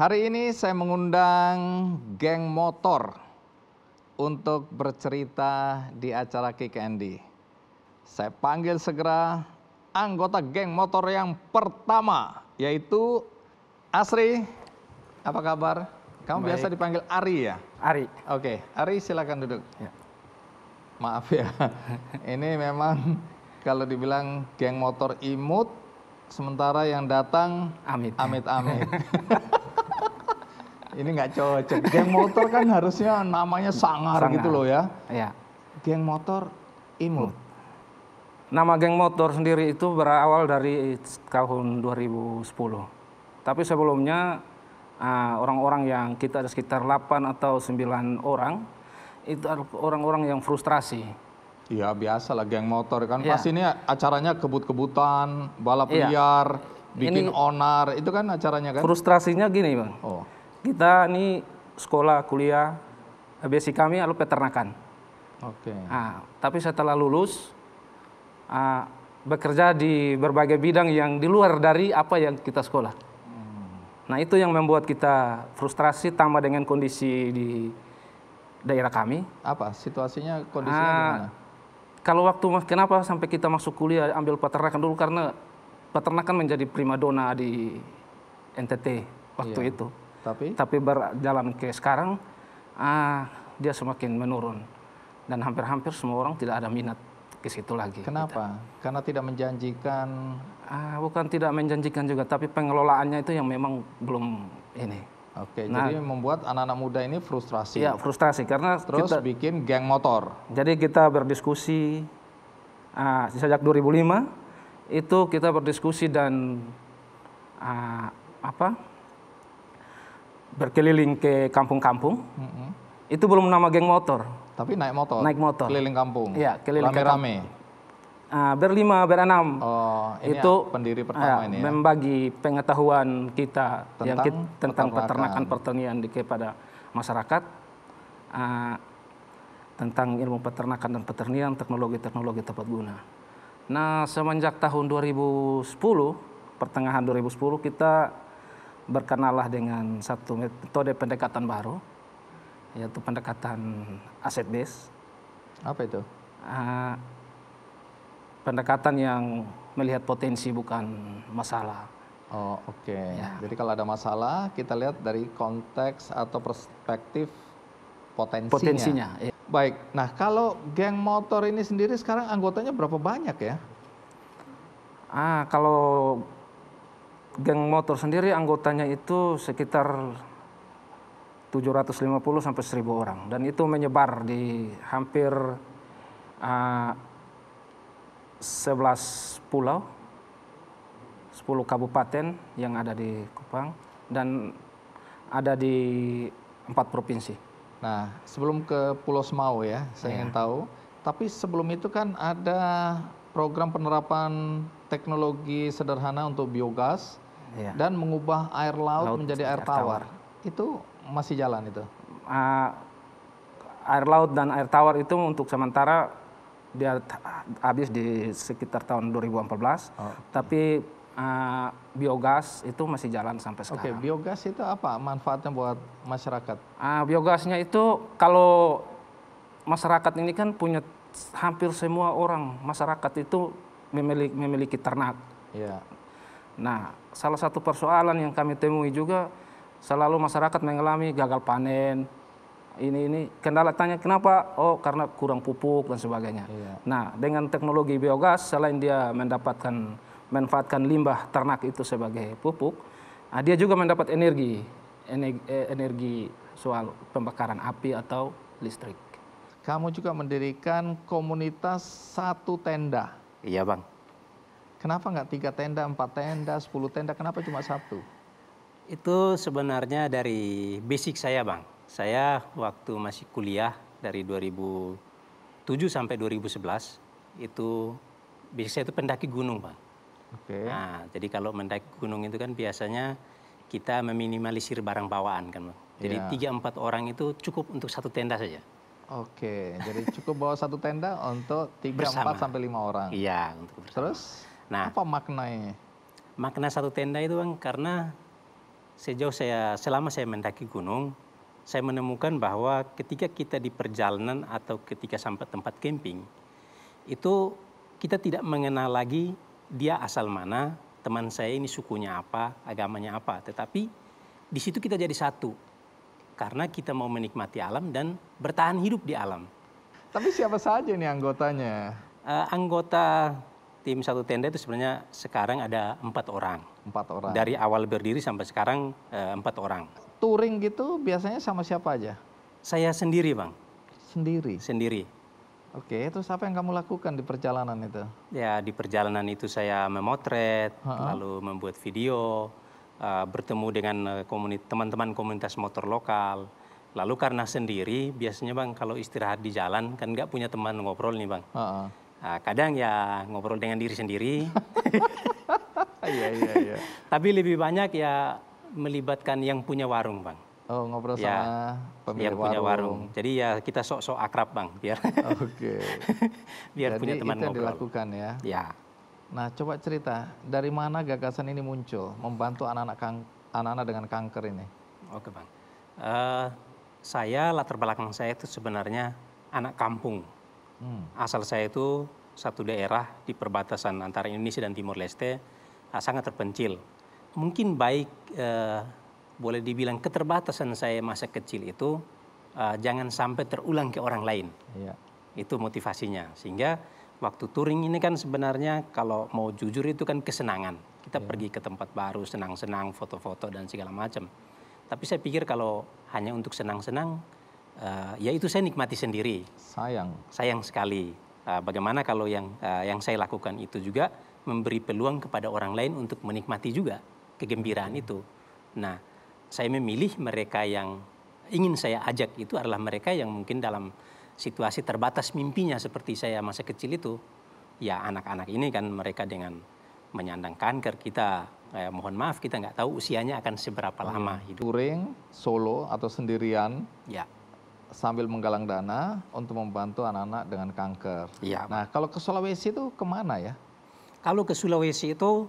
Hari ini saya mengundang geng motor untuk bercerita di acara Kick Andy. Saya panggil segera anggota geng motor yang pertama, yaitu Asri. Apa kabar? Kamu biasa dipanggil Ari ya? Ari. Oke, Ari silakan duduk. Ya. Maaf ya, ini memang kalau dibilang geng motor imut, sementara yang datang amit-amit. Ini nggak cocok. Geng motor kan harusnya namanya sangar gitu loh ya. Iya. Geng motor imut. Nama geng motor sendiri itu berawal dari tahun 2010. Tapi sebelumnya orang-orang yang kita ada sekitar 8 atau 9 orang, itu orang-orang yang frustrasi. Iya biasa lah geng motor kan. Ya. Pasti ini acaranya kebut-kebutan, balap liar, bikin onar, itu kan acaranya kan? Frustrasinya gini Bang. Oh. Kita ini sekolah, kuliah, basic kami adalah peternakan. Oke. Tapi setelah lulus, bekerja di berbagai bidang yang di luar dari apa yang kita sekolah. Nah itu yang membuat kita frustrasi, tambah dengan kondisi di daerah kami. Apa situasinya, kondisinya gimana? Kalau kenapa sampai kita masuk kuliah ambil peternakan dulu, karena peternakan menjadi primadona di NTT waktu itu. Tapi berjalan ke sekarang, dia semakin menurun. Dan hampir-hampir semua orang tidak ada minat ke situ lagi. Kenapa? Karena tidak menjanjikan? Bukan tidak menjanjikan juga, tapi pengelolaannya itu yang memang belum ini. Oke, jadi membuat anak-anak muda ini frustrasi. Iya, frustrasi karena terus kita bikin geng motor. Jadi kita berdiskusi sejak 2005 itu kita berdiskusi dan berkeliling ke kampung-kampung. Itu belum nama geng motor. Tapi naik motor. Naik motor. Keliling kampung. Iya, keliling rame-rame. Berlima, berenam. Oh, ini itu pendiri pertama ini ya. Membagi pengetahuan kita tentang peternakan peternakan. pertanian kepada masyarakat, tentang ilmu peternakan dan pertanian, teknologi-teknologi tepat guna. Nah, semenjak tahun 2010, pertengahan 2010 kita berkenalah dengan satu metode pendekatan baru, yaitu pendekatan asset base. Apa itu? Pendekatan yang melihat potensi bukan masalah. Oh, oke. Jadi kalau ada masalah kita lihat dari konteks atau perspektif potensinya. Iya. Baik. Nah, kalau geng motor ini sendiri sekarang anggotanya berapa banyak ya? Kalau geng motor sendiri anggotanya itu sekitar 750 sampai 1000 orang, dan itu menyebar di hampir 11 pulau, 10 kabupaten yang ada di Kupang, dan ada di 4 provinsi. Nah, sebelum ke Pulau Semau ya, saya ingin tahu. Tapi sebelum itu kan ada program penerapan teknologi sederhana untuk biogas dan mengubah air laut menjadi air tawar. Itu masih jalan itu? Air laut dan air tawar itu untuk sementara dia habis di sekitar tahun 2014, tapi biogas itu masih jalan sampai sekarang. Oke, biogas itu apa manfaatnya buat masyarakat? Biogasnya itu kalau masyarakat ini kan punya, hampir semua orang masyarakat itu memiliki ternak. Yeah. Nah, salah satu persoalan yang kami temui juga, selalu masyarakat mengalami gagal panen. Ini kendala, tanya kenapa? Oh, karena kurang pupuk dan sebagainya. Nah, dengan teknologi biogas, selain dia manfaatkan limbah ternak itu sebagai pupuk, dia juga mendapat energi soal pembakaran api atau listrik. Kamu juga mendirikan komunitas 1 tenda. Iya Bang. Kenapa nggak 3 tenda, 4 tenda, 10 tenda? Kenapa cuma 1? Itu sebenarnya dari basic saya Bang. Saya waktu masih kuliah dari 2007 sampai 2011 itu basic saya itu pendaki gunung Bang. Nah, jadi kalau mendaki gunung itu kan biasanya kita meminimalisir barang bawaan kan Bang. Jadi 3-4 orang itu cukup untuk 1 tenda saja. Oke, jadi cukup bawa 1 tenda untuk 3, 4 sampai 5 orang. Iya, untuk bersama. Terus apa maknanya? Makna 1 tenda itu Bang, karena selama saya mendaki gunung, saya menemukan bahwa ketika kita di perjalanan atau ketika sampai tempat camping, itu kita tidak mengenal lagi dia asal mana, teman saya ini sukunya apa, agamanya apa. Tetapi di situ kita jadi satu, karena kita mau menikmati alam dan bertahan hidup di alam. Tapi siapa saja nih anggotanya? Anggota tim Satu Tenda itu sebenarnya sekarang ada 4 orang. 4 orang. Dari awal berdiri sampai sekarang 4 orang. Touring gitu biasanya sama siapa aja? Saya sendiri, Bang. Sendiri? Sendiri. Oke, terus apa yang kamu lakukan di perjalanan itu? Ya, di perjalanan itu saya memotret, lalu membuat video, bertemu dengan teman-teman komunitas motor lokal. Lalu karena sendiri, biasanya Bang kalau istirahat di jalan kan nggak punya teman ngobrol nih Bang. Kadang ya ngobrol dengan diri sendiri. Iya. Tapi lebih banyak ya melibatkan yang punya warung Bang. Oh, ngobrol Ya, sama pemilik yang punya warung. Jadi ya kita sok-sok akrab Bang, biar Oke. biar Jadi punya teman itu yang ngobrol. dilakukan ya. Ya. Nah, coba cerita dari mana gagasan ini muncul membantu anak-anak dengan kanker ini? Oke Bang. Latar belakang saya itu sebenarnya anak kampung. Asal saya itu satu daerah di perbatasan antara Indonesia dan Timor Leste, sangat terpencil. Mungkin baik boleh dibilang keterbatasan saya masa kecil itu jangan sampai terulang ke orang lain. Iya. Itu motivasinya. Sehingga waktu touring ini kan sebenarnya kalau mau jujur itu kan kesenangan. Kita pergi ke tempat baru, senang-senang, foto-foto dan segala macam. Tapi saya pikir kalau hanya untuk senang-senang, ya itu saya nikmati sendiri. Sayang sekali. Bagaimana kalau yang saya lakukan itu juga memberi peluang kepada orang lain untuk menikmati juga kegembiraan itu. Nah, saya memilih mereka yang ingin saya ajak itu adalah mereka yang mungkin dalam situasi terbatas mimpinya seperti saya masa kecil itu. Ya anak-anak ini kan mereka dengan menyandang kanker, kita mohon maaf kita nggak tahu usianya akan seberapa lama hidup. Touring solo atau sendirian, ya, sambil menggalang dana untuk membantu anak-anak dengan kanker. Ya. Nah, kalau ke Sulawesi itu kemana ya? Kalau ke Sulawesi itu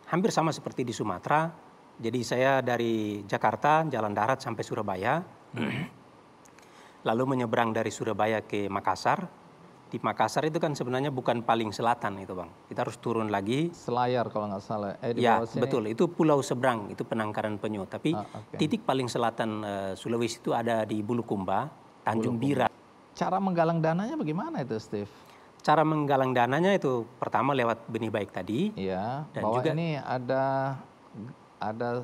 hampir sama seperti di Sumatera. Jadi saya dari Jakarta jalan darat sampai Surabaya, lalu menyeberang dari Surabaya ke Makassar. Di Makassar itu kan sebenarnya bukan paling selatan itu Bang. Kita harus turun lagi. Selayar kalau nggak salah. Di ya bawah sini. Betul, itu Pulau Seberang, itu Penangkaran Penyu. Tapi titik paling selatan Sulawesi itu ada di Bulukumba, Tanjung Bira. Cara menggalang dananya bagaimana itu, Steve? Cara menggalang dananya itu pertama lewat Benih Baik tadi. Iya, dan bahwa juga ini ada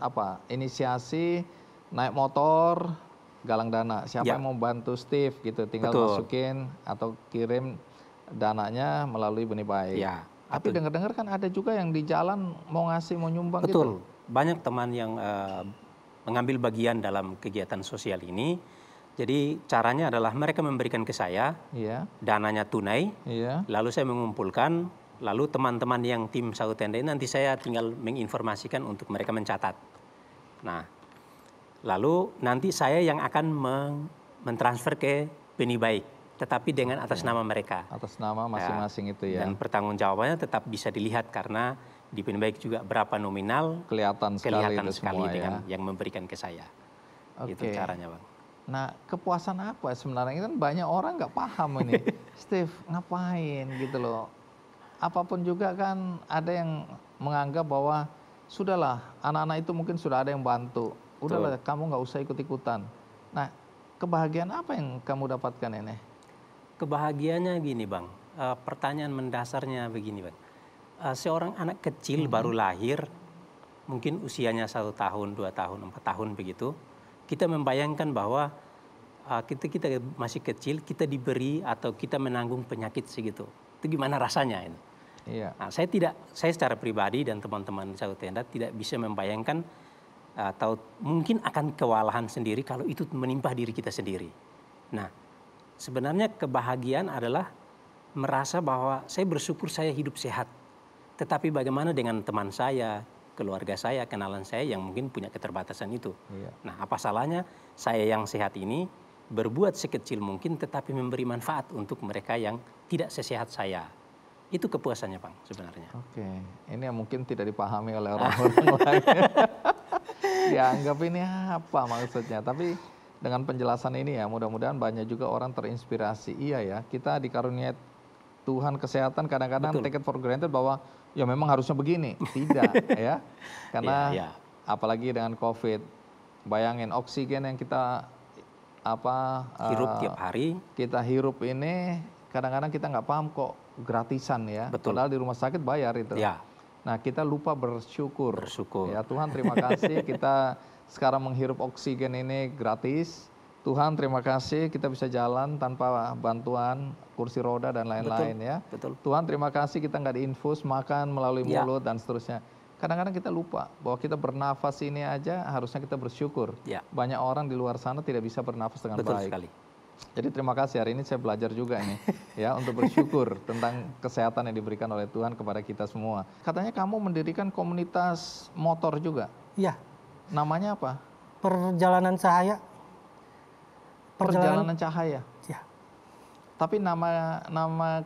apa? Inisiasi naik motor, galang dana. Siapa yang mau bantu Steve gitu, tinggal masukin atau kirim dananya melalui Benih Baik. Ya, tapi dengar-dengar kan ada juga yang di jalan mau ngasih, mau nyumbang gitu. Betul, banyak teman yang mengambil bagian dalam kegiatan sosial ini. Jadi caranya adalah mereka memberikan ke saya, dananya tunai, lalu saya mengumpulkan, lalu teman-teman yang tim Satu Tenda ini nanti saya tinggal menginformasikan untuk mereka mencatat. Nah, lalu nanti saya yang akan mentransfer ke Benih Baik, tetapi dengan atas nama mereka. Atas nama masing-masing itu ya. Dan pertanggungjawabannya tetap bisa dilihat karena di Benih Baik juga berapa nominal. Kelihatan sekali semua dengan yang memberikan ke saya. Itu caranya Bang. Nah, kepuasan apa sebenarnya? Kan banyak orang nggak paham ini. Steve, ngapain gitu loh. Apapun juga kan ada yang menganggap bahwa sudahlah, anak-anak itu mungkin sudah ada yang bantu. Udahlah, kamu nggak usah ikut-ikutan. Nah, kebahagiaan apa yang kamu dapatkan ini? Kebahagiaannya gini Bang, pertanyaan mendasarnya begini Bang. Seorang anak kecil baru lahir, mungkin usianya 1 tahun, 2 tahun, 4 tahun begitu. Kita membayangkan bahwa kita masih kecil, kita diberi atau kita menanggung penyakit segitu. Itu gimana rasanya ini? Iya. Nah, saya secara pribadi dan teman-teman Satu Tenda tidak bisa membayangkan atau mungkin akan kewalahan sendiri kalau itu menimpa diri kita sendiri. Nah, sebenarnya kebahagiaan adalah merasa bahwa saya bersyukur saya hidup sehat. Tetapi bagaimana dengan teman saya, keluarga saya, kenalan saya yang mungkin punya keterbatasan itu. Nah, apa salahnya saya yang sehat ini berbuat sekecil mungkin tetapi memberi manfaat untuk mereka yang tidak sesehat saya. Itu kepuasannya Bang sebenarnya. Oke, ini yang mungkin tidak dipahami oleh orang-orang lain. Dianggap ini apa maksudnya? Tapi dengan penjelasan ini ya mudah-mudahan banyak juga orang terinspirasi. Iya ya, kita dikaruniai Tuhan kesehatan kadang-kadang Betul. take it for granted bahwa ya memang harusnya begini. Tidak ya. Karena Iya, iya. apalagi dengan COVID, bayangin oksigen yang kita Hirup tiap hari. kita hirup ini kadang-kadang kita nggak paham kok gratisan ya. Betul. Padahal di rumah sakit bayar itu. Ya, Nah kita lupa bersyukur. bersyukur. Ya Tuhan terima kasih kita sekarang menghirup oksigen ini gratis. Tuhan terima kasih kita bisa jalan tanpa bantuan kursi roda dan lain-lain ya. Betul. Tuhan terima kasih kita nggak diinfus makan melalui Ya. mulut dan seterusnya. Kadang-kadang kita lupa bahwa kita bernafas ini aja harusnya kita bersyukur. Ya. Banyak orang di luar sana tidak bisa bernafas dengan Betul baik. sekali. Jadi terima kasih hari ini saya belajar juga nih ya untuk bersyukur tentang kesehatan yang diberikan oleh Tuhan kepada kita semua. Katanya kamu mendirikan komunitas motor juga. Iya, Namanya apa? perjalanan cahaya. Perjalanan Cahaya. Ya, Tapi nama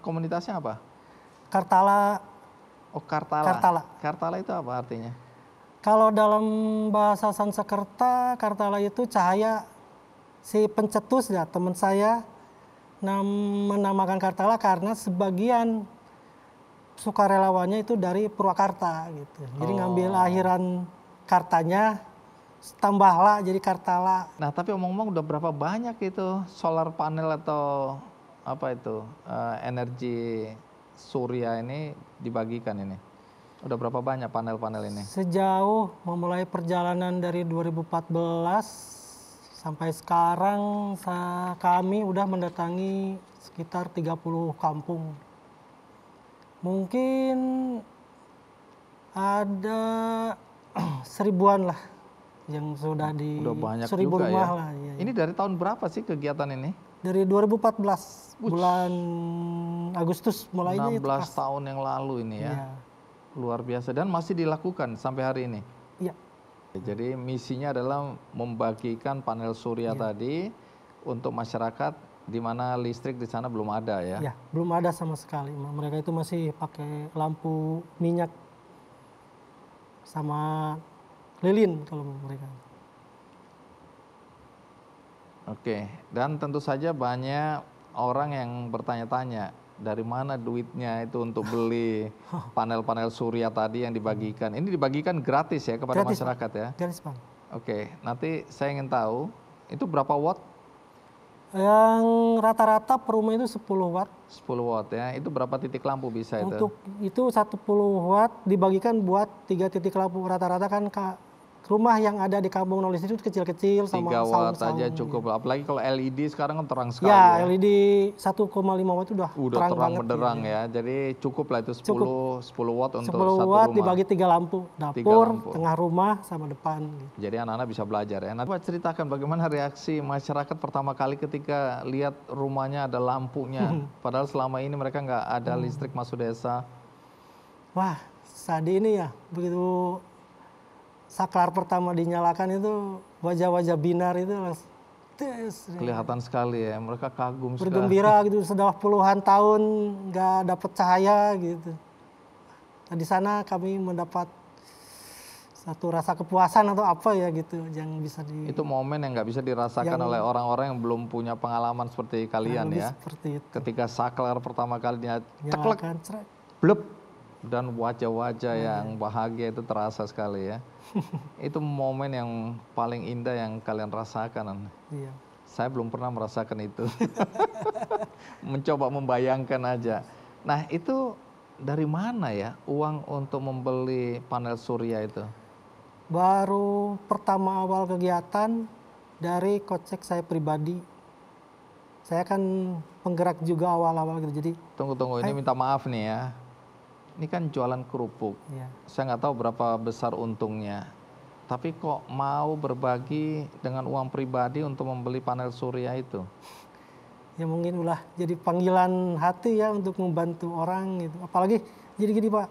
komunitasnya apa? Kartala. Oh Kartala. Kartala. Kartala itu apa artinya? Kalau dalam bahasa Sanskerta, Kartala itu cahaya. Si pencetus ya teman saya menamakan Kartala karena sebagian sukarelawannya itu dari Purwakarta gitu. Jadi ngambil akhiran kartanya, tambahlah jadi Kartala. Nah tapi omong-omong udah berapa banyak itu solar panel atau apa itu energi surya ini dibagikan ini? Udah berapa banyak panel-panel ini? Sejauh memulai perjalanan dari 2014 sampai sekarang kami udah mendatangi sekitar 30 kampung. Mungkin ada 1000-an lah yang sudah di Udah banyak 1000 juga rumah ya. lah. Iya, iya. Ini dari tahun berapa sih kegiatan ini? Dari 2014 bulan Agustus mulainya 16 itu pas. tahun yang lalu ini ya. Iya. Luar biasa dan masih dilakukan sampai hari ini. Iya. Jadi misinya adalah membagikan panel surya tadi untuk masyarakat di mana listrik di sana belum ada ya. Ya, belum ada sama sekali. Mereka itu masih pakai lampu minyak sama lilin kalau mereka. Oke, dan tentu saja banyak orang yang bertanya-tanya dari mana duitnya itu untuk beli panel-panel surya tadi yang dibagikan. Ini dibagikan gratis ya kepada Gratis, masyarakat ya. Garis Bang. Oke, nanti saya ingin tahu itu berapa watt? Yang rata-rata per rumah itu 10 watt. 10 watt ya. Itu berapa titik lampu bisa itu? Untuk itu 10 watt dibagikan buat 3 titik lampu. Rata-rata kan rumah yang ada di kampung Nolis itu kecil-kecil 3 sama watt saung-saung. aja cukup. Apalagi kalau LED sekarang kan terang sekali Ya, ya. LED 1,5 watt itu udah Udah terang banget. benderang ya. Jadi cukup lah itu 10 watt untuk 10 satu watt rumah. dibagi 3 lampu. Dapur, lampu. tengah rumah, sama depan. Gitu. Jadi anak-anak bisa belajar ya. Nanti ceritakan bagaimana reaksi masyarakat pertama kali ketika lihat rumahnya ada lampunya. Padahal selama ini mereka nggak ada listrik masuk desa. Wah, saat ini ya, begitu saklar pertama dinyalakan itu wajah-wajah binar itu langsung Kelihatan sekali ya, mereka kagum sekali. bergembira gitu sudah puluhan tahun nggak dapat cahaya gitu. Nah, di sana kami mendapat satu rasa kepuasan atau apa ya gitu yang bisa Itu momen yang nggak bisa dirasakan oleh orang-orang yang belum punya pengalaman seperti kalian lebih ya. seperti itu. Ketika saklar pertama kali ceklek, Nyalakan, cerak. blep, dan wajah-wajah yang bahagia itu terasa sekali ya. Itu momen yang paling indah yang kalian rasakan. Iya. Saya belum pernah merasakan itu. Mencoba membayangkan aja. Nah itu dari mana ya uang untuk membeli panel surya itu? Baru pertama awal kegiatan dari kocek saya pribadi. Saya kan penggerak juga awal-awal gitu. Jadi Tunggu, ini minta maaf nih ya. Ini kan jualan kerupuk. ya, Saya nggak tahu berapa besar untungnya. Tapi kok mau berbagi dengan uang pribadi untuk membeli panel surya itu? ya mungkin ulah jadi panggilan hati ya untuk membantu orang gitu. Apalagi jadi gini Pak.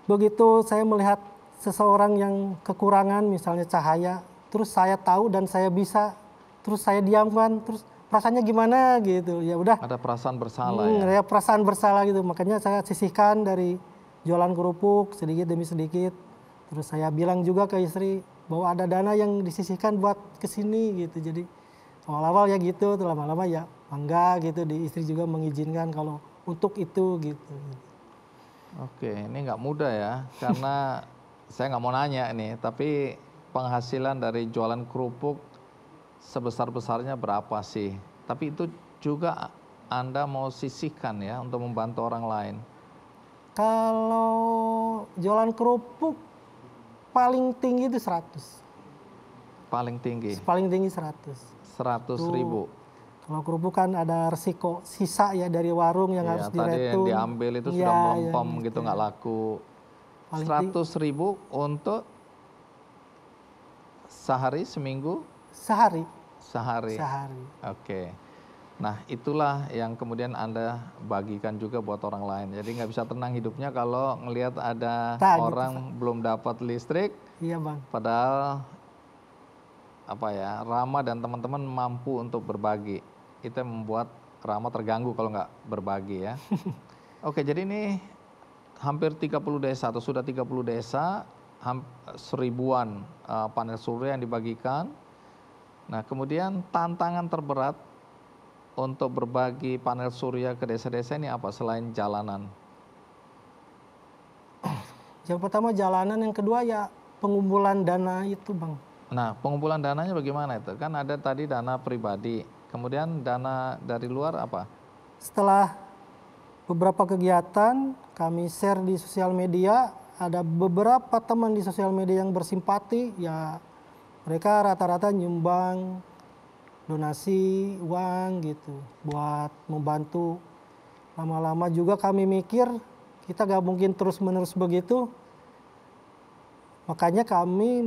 Begitu saya melihat seseorang yang kekurangan misalnya cahaya, terus saya tahu dan saya bisa, terus saya diamkan, terus perasaannya gimana gitu. Ya udah. Ada perasaan bersalah ya? Ada perasaan bersalah gitu. Makanya saya sisihkan dari jualan kerupuk sedikit demi sedikit Terus saya bilang juga ke istri bahwa ada dana yang disisihkan buat kesini gitu. Jadi awal-awal ya gitu, lama-lama ya enggak gitu. Di istri juga mengizinkan kalau untuk itu gitu. Oke, ini nggak mudah ya, karena saya nggak mau nanya nih, tapi penghasilan dari jualan kerupuk sebesar-besarnya berapa sih? Tapi itu juga Anda mau sisihkan ya untuk membantu orang lain. Kalau jualan kerupuk paling tinggi itu 100. Paling tinggi, Paling tinggi 100. 100.000. Kalau kerupuk kan ada resiko sisa ya dari warung yang harus Tadi yang diretur. diambil itu sudah Ya, melempem ya, gitu, nggak laku. Paling 100.000 untuk sehari, seminggu, Sehari. sehari. Sehari. Oke. Nah, itulah yang kemudian Anda bagikan juga buat orang lain. Jadi nggak bisa tenang hidupnya kalau ngelihat ada Nah, gitu, orang belum dapat listrik, Iya bang. padahal apa ya, Rama dan teman-teman mampu untuk berbagi. Itu yang membuat Rama terganggu kalau nggak berbagi ya. Oke, jadi ini hampir 30 desa atau sudah 30 desa, seribuan panel surya yang dibagikan. Nah, kemudian tantangan terberat untuk berbagi panel surya ke desa-desa ini apa selain jalanan? Yang pertama jalanan, yang kedua ya pengumpulan dana itu bang. Nah, pengumpulan dananya bagaimana itu? Kan ada tadi dana pribadi, kemudian dana dari luar apa? Setelah beberapa kegiatan kami share di sosial media, ada beberapa teman di sosial media yang bersimpati, ya mereka rata-rata nyumbang donasi uang gitu buat membantu. Lama-lama juga kami mikir kita gak mungkin terus-menerus begitu, makanya kami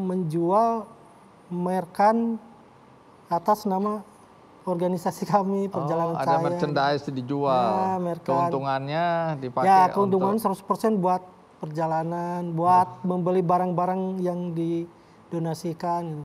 menjual merkan atas nama organisasi kami, Perjalanan ada Cahaya. merchandise dijual, Ya, merkan. Keuntungannya dipakai Ya, keuntungan untuk 100% buat perjalanan, buat membeli barang-barang yang didonasikan. Gitu.